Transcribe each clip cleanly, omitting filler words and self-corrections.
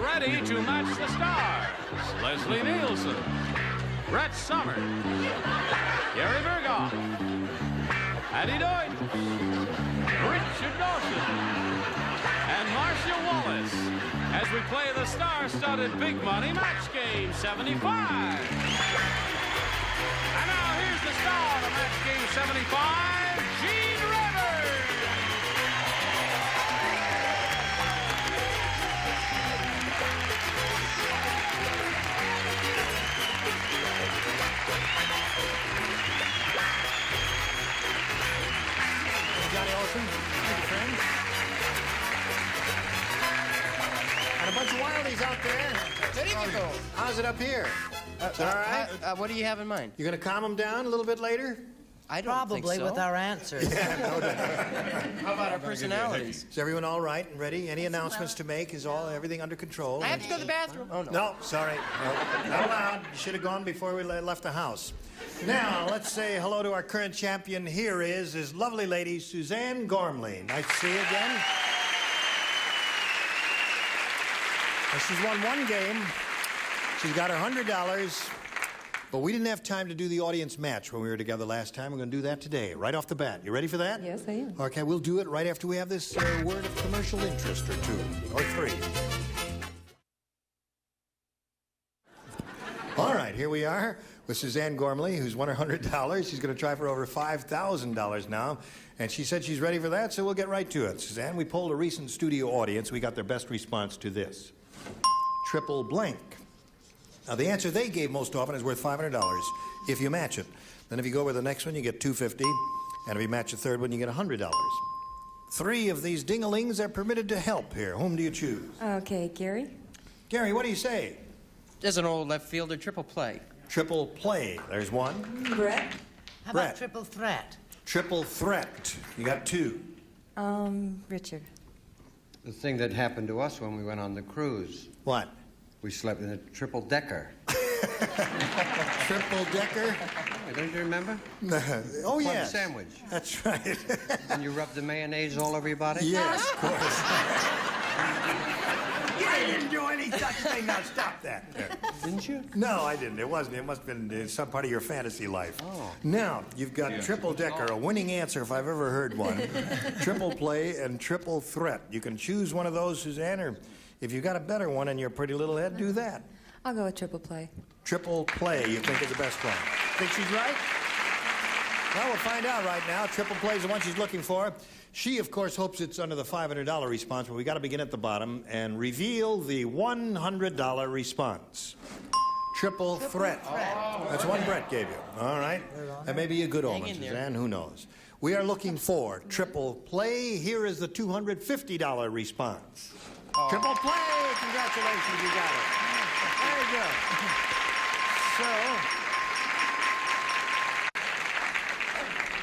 ready to match the stars. Leslie Nielsen, Brett Summers, Gary Bergon, Patti Deutsch, Richard Dawson, and Marcia Wallace as we play the star-studded Big Money Match Game 75. And now here's the star of Match Game 75, Gene Rivers. Johnny Olson, thank you, friends. And a bunch of wildies out there. How's it up here? Is that all right? What do you have in mind? You're going to calm them down a little bit later? I don't think so. Probably with our answers. Yeah, no doubt. How about our personalities? Is everyone all right and ready? Any announcements to make? Is everything under control? I have to go to the bathroom. Oh, no. No, sorry. No, not allowed. You should have gone before we left the house. Now, let's say hello to our current champion. Here is this lovely lady, Suzanne Gormley. Nice to see you again. Now, she's won one game. She's got her $100. But we didn't have time to do the audience match when we were together last time. We're going to do that today, right off the bat. You ready for that? Yes, I am. Okay, we'll do it right after we have this word of commercial interest or two, or three. All right, here we are with Suzanne Gormley, who's won her $100. She's going to try for over $5,000 now. And she said she's ready for that, so we'll get right to it. Suzanne, we polled a recent studio audience. We got their best response to this. Triple blank. Now, the answer they gave most often is worth $500 if you match it. Then if you go with the next one, you get $250. And if you match the third one, you get $100. 3 of these ding-a-lings are permitted to help here. Whom do you choose? Okay, Gary? Gary, what do you say? There's an old left fielder triple play. Triple play. There's one. Brett? How Brett. about triple threat? Triple threat. You got 2. Richard. The thing that happened to us when we went on the cruise. What? We slept in a triple-decker. Triple-decker? Oh, don't you remember? Oh, Club yes. sandwich. That's right. And you rubbed the mayonnaise all over your body? Yes, of course. I didn't do any such thing. Now, stop that. Didn't you? No, I didn't. It wasn't. It must have been some part of your fantasy life. Oh. Now, you've got triple-decker, a winning answer if I've ever heard one. Triple play and triple threat. You can choose one of those, Suzanne, or if you've got a better one in your pretty little head, do that. I'll go with triple play. Triple play, you think is the best one. Think she's right? Well, we'll find out right now. Triple play is the one she's looking for. She, of course, hopes it's under the $500 response, but we got to begin at the bottom and reveal the $100 response. Triple threat. That's one Brett gave you. All right. That may be a good omen, Suzanne. Who knows? We are looking for triple play. Here is the $250 response. Triple play! Congratulations, you got it. There you go. So,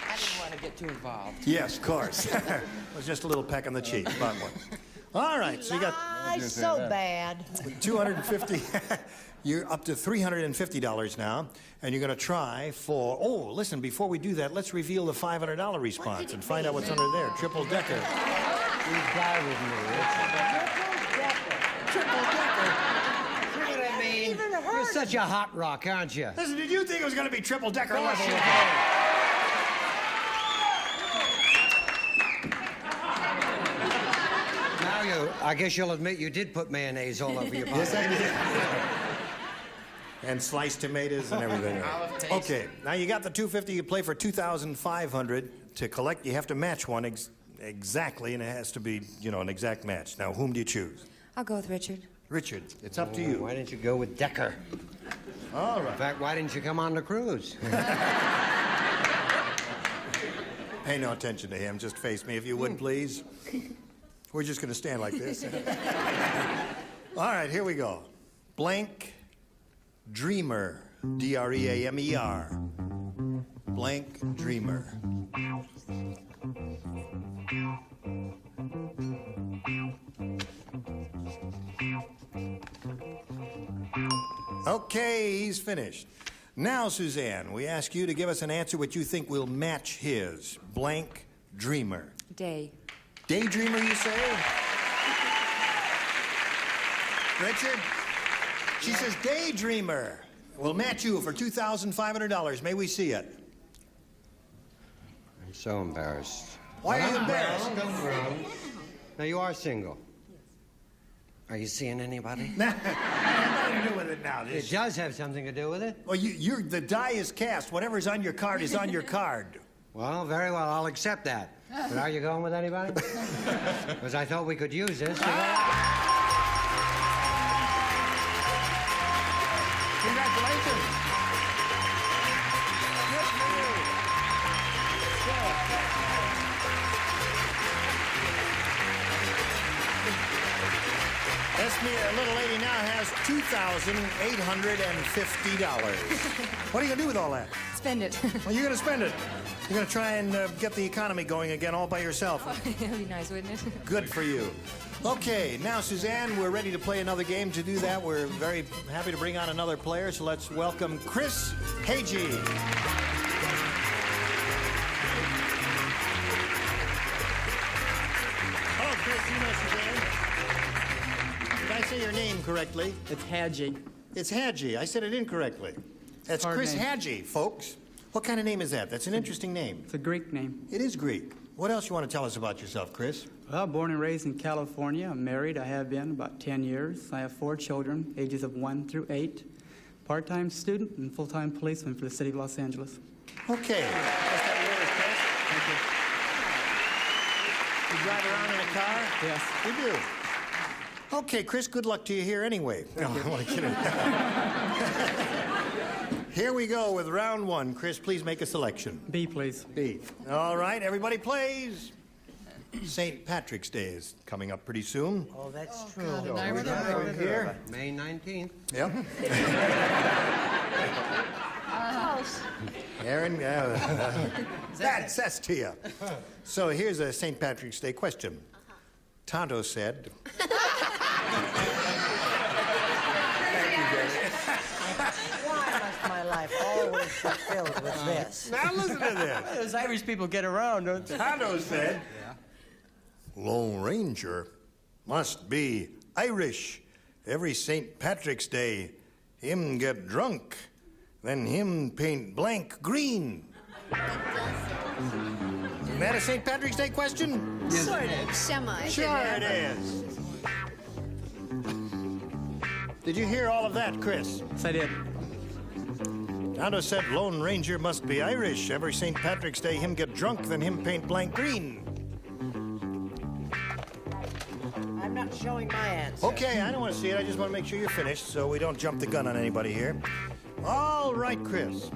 I didn't want to get too involved. yes, of course. It was just a little peck on the cheek. About one. All right, so you got So bad. 250. You're up to $350 now, and you're going to try for. Oh, listen! Before we do that, let's reveal the $500 response and find out what's under there. Triple decker. You die with me, Triple decker. See what I mean? You're such a hot rock, aren't you? Listen, did you think it was going to be triple decker level? Now I guess you'll admit you did put mayonnaise all over your body. Yes, I did. And sliced tomatoes and everything. Okay, now you got the $250. You play for $2,500. To collect, you have to match one exactly, and it has to be, an exact match. Now, whom do you choose? I'll go with Richard. Richard, it's up to you. Why didn't you go with Decker? All In right. fact, why didn't you come on the cruise? Pay no attention to him. Just face me, if you would, please. We're just going to stand like this. All right, here we go. Blank Dreamer. D-R-E-A-M-E-R. Blank Dreamer. Okay, he's finished. Now, Suzanne, we ask you to give us an answer which you think will match his. Blank Dreamer. Day. Daydreamer, you say? Richard? She says daydreamer. We'll match you for $2,500. May we see it? I'm so embarrassed. Why are you embarrassed? Now, you are single. Are you seeing anybody? Nothing to do with it now. It does have something to do with it. Well, the die is cast. Whatever's on your card is on your card. Well, very well. I'll accept that. But are you going with anybody? Because I thought we could use this. Congratulations. Good for you. This little lady now has $2,850. What are you going to do with all that? Spend it. Well, you're going to spend it. You're going to try and get the economy going again all by yourself. That'd be nice, wouldn't it? Good for you. Okay, now, Suzanne, we're ready to play another game. To do that, we're very happy to bring on another player, so let's welcome Chris Hagee. Hello, Chris. You know Suzanne. Did I say your name correctly? It's Hadji. It's Hagee. I said it incorrectly. That's Hard Chris name. Hagee, folks. What kind of name is that? That's an interesting name. It's a Greek name. It is Greek. What else you want to tell us about yourself, Chris? Well, born and raised in California. I'm married. I have been about 10 years. I have 4 children, ages of 1 through 8. Part-time student and full-time policeman for the city of Los Angeles. Okay. That's that yours, Chris. Thank You drive around in a car? you. Yes. You do. Okay, Chris, good luck to you here anyway. No, I want to kid him. Here we go with round 1. Chris, please make a selection. B, please. B. All right, everybody plays. St. Patrick's Day is coming up pretty soon. Oh, that's true. God, and I remember. Here. May 19th. Yep. Aaron, that's to you. So here's a St. Patrick's Day question. Tonto said... Why must my life always be filled with this? Now listen to this. Those Irish people get around, don't they? Tonto said... Lone Ranger must be Irish. Every St. Patrick's Day, him get drunk, then him paint blank green. Isn't that a St. Patrick's Day question? Sort of, semi. Sure it is. Did you hear all of that, Chris? Yes, I did. Tonto said Lone Ranger must be Irish. Every St. Patrick's Day, him get drunk, then him paint blank green. I'm not showing my answer. Okay, I don't want to see it. I just want to make sure you're finished so we don't jump the gun on anybody here. All right, Chris.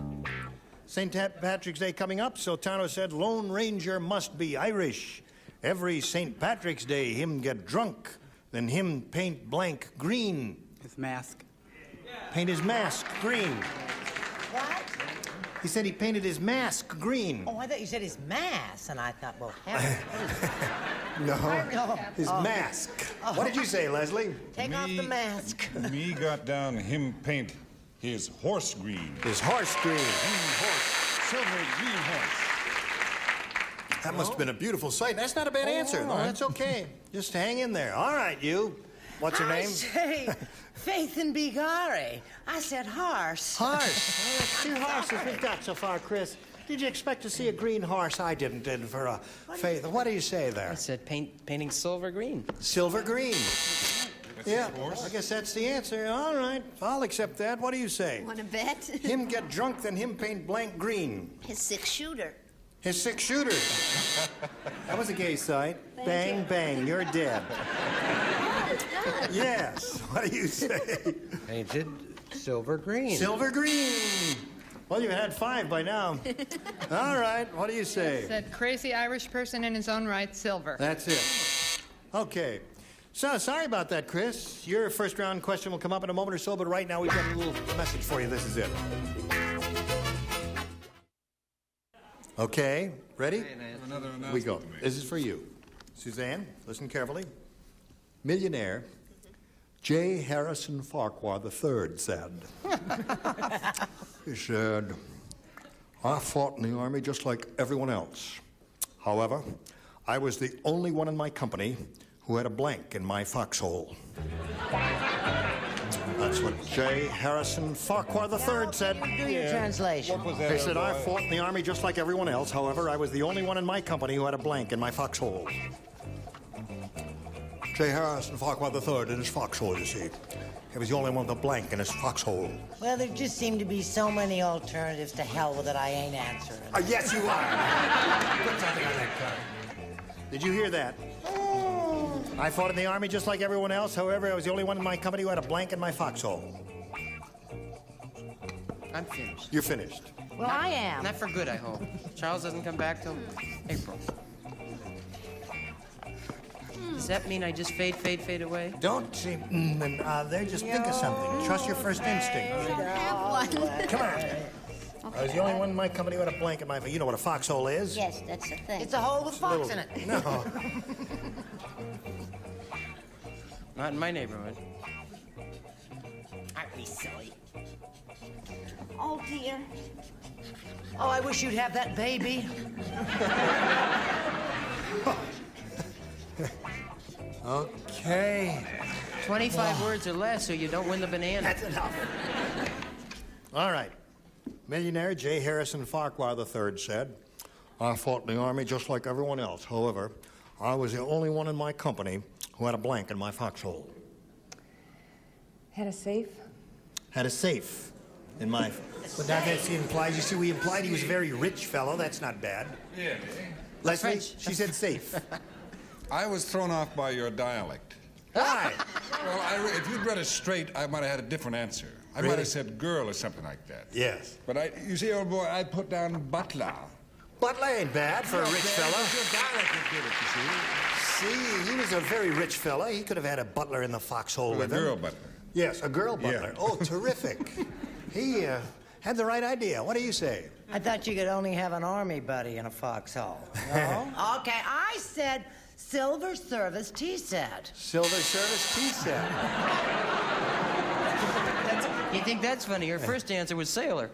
St. Patrick's Day coming up, so Tonto said Lone Ranger must be Irish. Every St. Patrick's Day, him get drunk, then him paint blank green. His mask. Paint his mask green. What? He said he painted his mask green. Oh, I thought you said his mass, and I thought, well, heavens, No, no. his mask. What did you say, Leslie? Take off the mask. Me got down him paint his horse green. His horse green. Silver green horse. That must have been a beautiful sight. That's not a bad answer. No, that's okay. Just hang in there. All right, you. What's her I name? say, Faith and Bigari. I said horse. Horse. Well, that's 2 horses we've got so far, Chris. Did you expect to see a green horse? I didn't for a Faith. What do you say there? I said painting silver green. Silver green. Yeah, I guess that's the answer. All right, I'll accept that. What do you say? Want to bet? Him get drunk, then him paint blank green. His 6-shooter. His 6-shooter. That was a gay sight. Bang, bang, you're dead. Yes. What do you say? Painted silver green. Silver green. Well, you've had 5 by now. All right, what do you say? That crazy Irish person in his own right, Silver. That's it. Okay. So, sorry about that, Chris. Your first round question will come up in a moment or so, but right now we've got a little message for you. This is it. Okay, ready? Here we go. This is for you. Suzanne, listen carefully. Millionaire J. Harrison Farquhar III said, he said, I fought in the Army just like everyone else. However, I was the only one in my company who had a blank in my foxhole. That's what J. Harrison Farquhar III said. Do your translation. What was that? They said, I fought in the Army just like everyone else. However, I was the only one in my company who had a blank in my foxhole. J. Harrison Farquhar III in his foxhole, you see. He was the only one with a blank in his foxhole. Well, there just seem to be so many alternatives. To hell with it, I ain't answering. Yes, you are. Put something on that card. Did you hear that? I fought in the Army just like everyone else. However, I was the only one in my company who had a blank in my foxhole. I'm finished. You're finished. Well, I am. Not for good, I hope. Charles doesn't come back till April. Does that mean I just fade away? Don't say and there. Just think of something. Trust your first instinct. Come on. I was the only one in my company who had a blank in my... You know what a foxhole is? Yes, that's the thing. It's a hole with fox in it. No. Not in my neighborhood. Aren't we silly? Oh, dear. Oh, I wish you'd have that baby. Okay. 25 words or less so you don't win the banana. That's enough. All right. Millionaire J. Harrison Farquhar III said, I fought in the Army just like everyone else. However, I was the only one in my company who had a blank in my foxhole. Had a safe? Had a safe in my... But that implies, you see, we implied he was a very rich fellow. That's not bad. Yeah. Leslie, French. she said safe. I was thrown off by your dialect. Why? Well, if you'd read it straight, I might have had a different answer. I might have said girl or something like that. Yes. But you see, old boy, I put down butler. Butler ain't bad for a rich fella. Your dialect did it, you see. See, he was a very rich fella. He could have had a butler in the foxhole with A him. girl butler. Yes, a girl butler. Yeah. Oh, terrific. He had the right idea. What do you say? I thought you could only have an army buddy in a foxhole. No? Okay, I said silver service tea set. Silver service tea set. You think that's funny? Your first answer was sailor.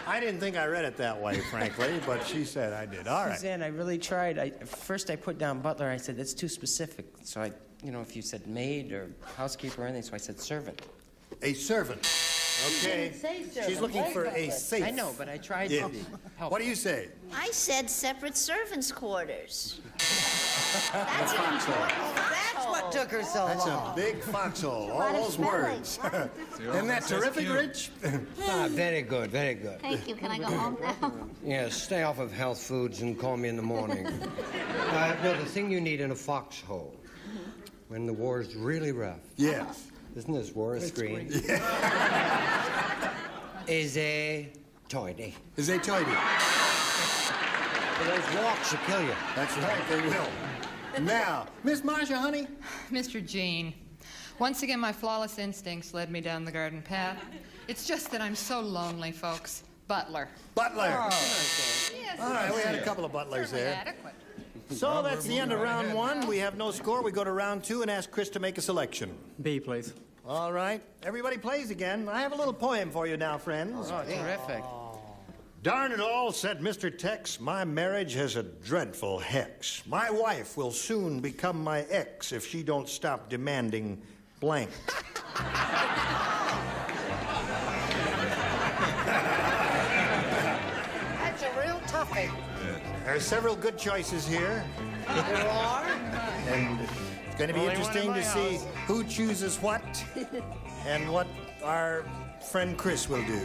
I didn't think I read it that way, frankly, but she said I did. All right. Suzanne, I really tried. First I put down butler. I said, that's too specific. So if you said maid or housekeeper or anything, so I said servant. A servant. Okay. didn't say servant. She's looking for a safe. I know, but I tried Yeah. to help. What do you say? I said separate servants' quarters. That's an important That's what took her so That's a long. big foxhole. All lot of those spelling. words. Isn't that terrific, Rich? Very good, very good. Thank you. Can I go home now? Yes, stay off of health foods and call me in the morning. No, the thing you need in a foxhole, when the war's really rough, Yes. isn't this war a screen? Is a toidy. Is they tidy? Those walks will kill you. That's right, they will. Now, Miss Marcia, honey. Mr. Gene, once again, my flawless instincts led me down the garden path. It's just that I'm so lonely, folks. Butler. Butler. Yes, All right, we had a couple of butlers certainly there. adequate. So that's the end of round one. We have no score. We go to round two and ask Chris to make a selection. B, please. All right. Everybody plays again. I have a little poem for you now, friends. Oh, terrific. Darn it all, said Mr. Tex, my marriage has a dreadful hex. My wife will soon become my ex if she don't stop demanding blank. That's a real toughie. There are several good choices here. There are? And it's going to be interesting to see who chooses what and what our friend Chris will do.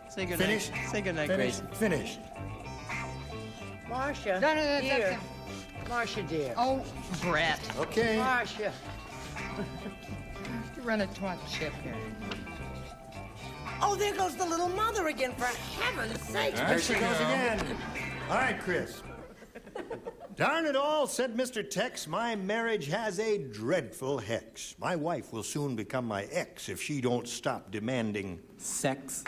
Say good Finished? night. Say good night, Finished? Grace. Finished. Marcia. No, that's dear. him. Marcia, dear. Oh, Brett. Okay. Marcia. You run a twat ship here. Oh, there goes the little mother again, for heaven's sake. There she goes again. All right, Chris. Darn it all, said Mr. Tex, my marriage has a dreadful hex. My wife will soon become my ex if she don't stop demanding. Sex.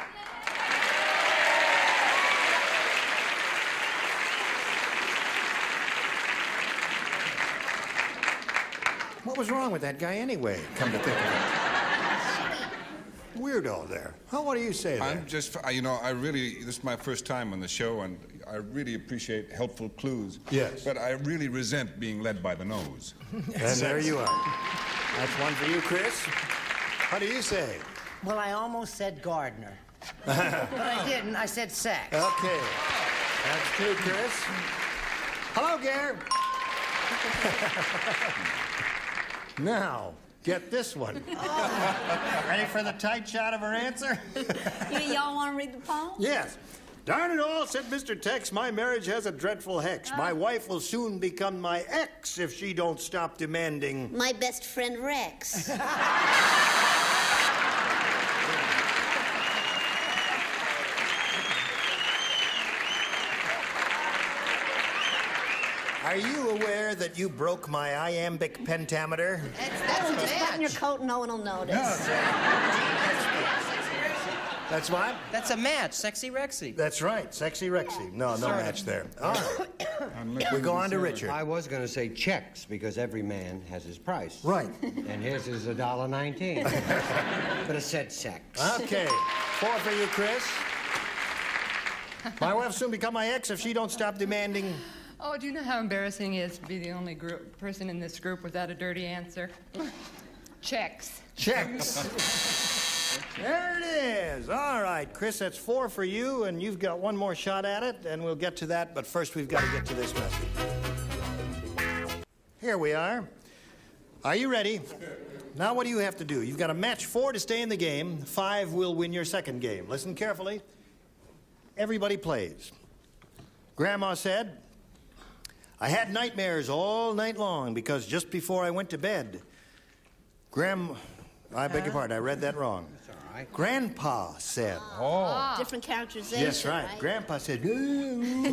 What was wrong with that guy anyway, come to think of it? Weirdo there. Huh, what do you say there? I'm just, this is my first time on the show, and I really appreciate helpful clues. Yes. But I really resent being led by the nose. And there you are. That's one for you, Chris. What do you say? Well, I almost said gardener. But I didn't. I said sex. Okay. That's two, Chris. Hello, Gare. Now, get this one. Ready for the tight shot of her answer? Y'all want to read the poem? Yes. Darn it all, said Mr. Tex, my marriage has a dreadful hex. My wife will soon become my ex if she don't stop demanding... My best friend Rex. Are you aware that you broke my iambic pentameter? That's just button your coat, no one will notice. That's what? That's a match, Sexy Rexy. That's right, Sexy Rexy. No match there. All right. We go on to Richard. I was going to say checks because every man has his price. Right. And his is $1.19. But it said sex. Okay. 4 for you, Chris. My wife will soon become my ex if she don't stop demanding... Oh, do you know how embarrassing it is to be the only person in this group without a dirty answer? Checks. Checks. There it is. All right, Chris, that's 4 for you, and you've got one more shot at it, and we'll get to that, but first we've got to get to this message. Here we are. Are you ready? Now what do you have to do? You've got to match 4 to stay in the game. 5 will win your second game. Listen carefully. Everybody plays. Grandma said, I had nightmares all night long because just before I went to bed, I beg your pardon, I read that wrong. That's all right. Grandpa said. Oh. Different characterization. Yes, right. Grandpa said. Never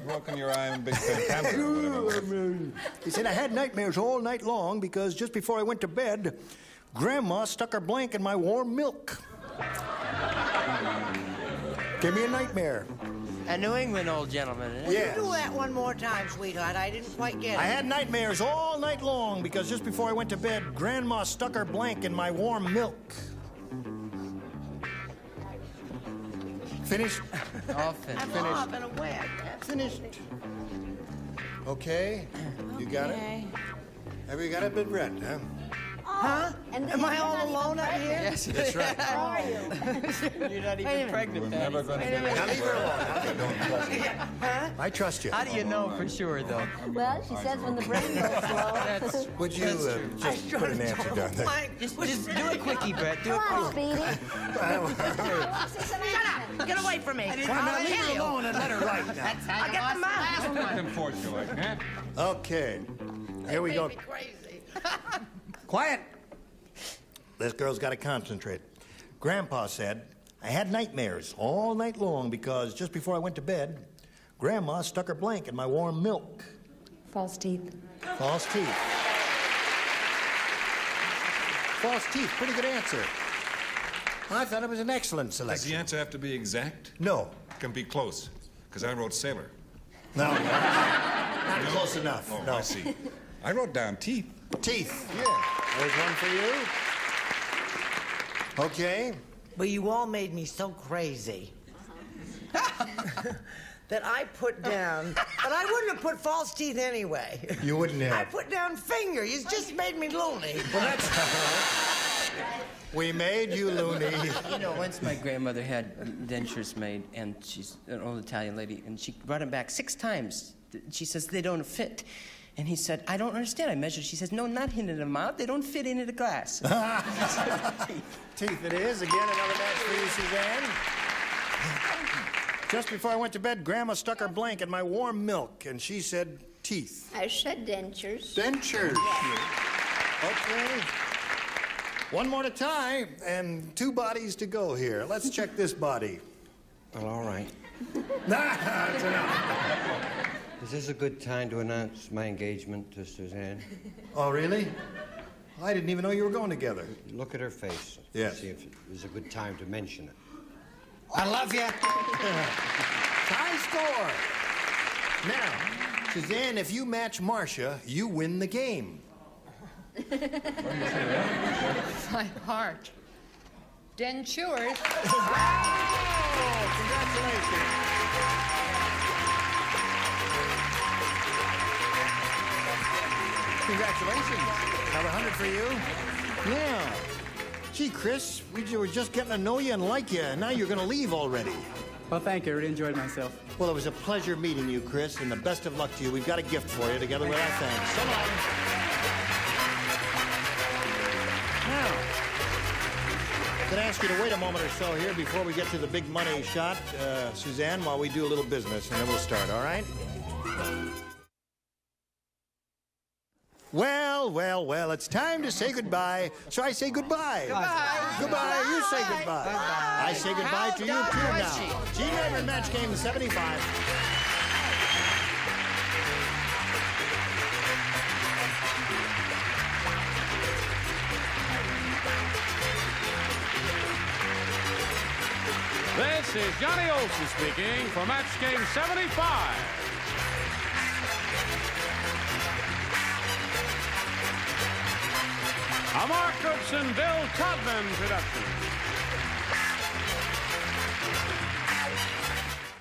broken your iambic pentameter or whatever. He said, I had nightmares all night long because just before I went to bed, Grandma stuck her blank in my warm milk. Give me a nightmare. A New England old gentleman, isn't it? Yes. Do that one more time, sweetheart. I didn't quite get it. I had nightmares all night long because just before I went to bed, Grandma stuck her blank in my warm milk. Finished? All finished. I'm off and away. I can't Finished. Okay. You got it? Have you got it, been read, huh? Huh? Am I all alone out here? Yes. That's right. How are you? You're not even pregnant, We're Patti. never going to Now leave her alone. I trust you. How do you know for sure, though? Well, she says when the brain goes slow. Would you just put an answer down there? Just do it quickie, Brett. Do it Come on, quick. Speedy. Shut up! Get away from me! Well, now leave her alone and let her write now. I'll get the mouse! Unfortunately, huh? Okay. Here we go. Make me crazy. Quiet. This girl's got to concentrate. Grandpa said, I had nightmares all night long because just before I went to bed, Grandma stuck her blank in my warm milk. False teeth. False teeth. False teeth. Pretty good answer. I thought it was an excellent Does the selection. answer have to be exact? No. It can be close, because I wrote sailor. No. Not close enough. Oh, No. I see. I wrote down teeth. Teeth. Yeah. There's one for you. Okay. But you all made me so crazy that I put down, but I wouldn't have put false teeth anyway. You wouldn't have. I put down finger. You just made me loony. Well, that's We made you loony. You know, once my grandmother had dentures made, and she's an old Italian lady, and she brought them back 6 times. She says, they don't fit. And he said, I don't understand. I measured. She says, no, not into the mouth. They don't fit into the glass. Teeth it is. Again, another match for you, Suzanne. Just before I went to bed, Grandma stuck her blank in my warm milk, and she said teeth. I said dentures. Dentures. Okay. One more to tie, and 2 bodies to go here. Let's check this body. Well, all right. That's enough. Is this a good time to announce my engagement to Suzanne? Oh, really? I didn't even know you were going together. Look at her face. Yes. See if it was a good time to mention it. I love you. Tie score. Now, Suzanne, if you match Marcia, you win the game. My heart. Dentures. Congratulations. Congratulations. Another 100 for you. Yeah. Gee, Chris, we were just getting to know you and like you, and now you're going to leave already. Well, thank you. I really enjoyed myself. Well, it was a pleasure meeting you, Chris, and the best of luck to you. We've got a gift for you together with our thanks. So long. Now, I'm going to ask you to wait a moment or so here before we get to the big money shot, Suzanne, while we do a little business, and then we'll start, all right? Well, it's time to say goodbye. So I say goodbye. Goodbye. You say goodbye. I say goodbye to you, too, now. G-Neighbor Match Game 75. This is Johnny Olson speaking for Match Game 75. A Mark Goodson, Bill Tubman production.